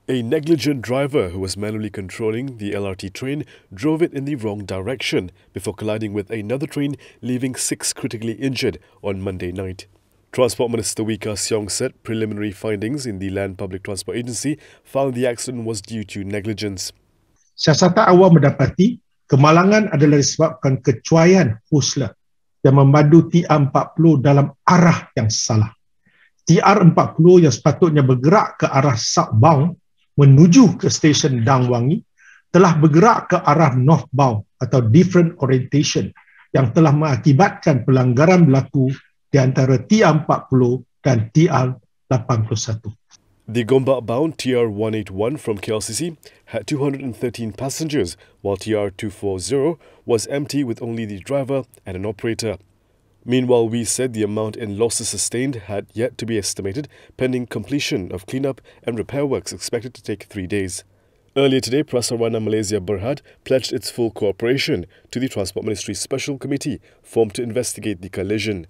A negligent driver who was manually controlling the LRT train drove it in the wrong direction before colliding with another train, leaving 6 critically injured on Monday night. Transport Minister Siong said preliminary findings in the Land Public Transport Agency found the accident was due to negligence. Siasatan awal mendapati kemalangan adalah disebabkan kecuaian hosla yang memandu TR40 dalam arah yang salah. TR40 yang sepatutnya bergerak ke arah southbound menuju ke stesen Dang Wangi telah bergerak ke arah northbound atau different orientation yang telah mengakibatkan pelanggaran berlaku di antara TR40 dan TR81. The Gombak-bound TR181 from KLCC had 213 passengers, while TR240 was empty with only the driver and an operator. Meanwhile, we said the amount in losses sustained had yet to be estimated, pending completion of cleanup and repair works expected to take 3 days. Earlier today, Prasarana Malaysia Berhad pledged its full cooperation to the Transport Ministry's Special Committee formed to investigate the collision.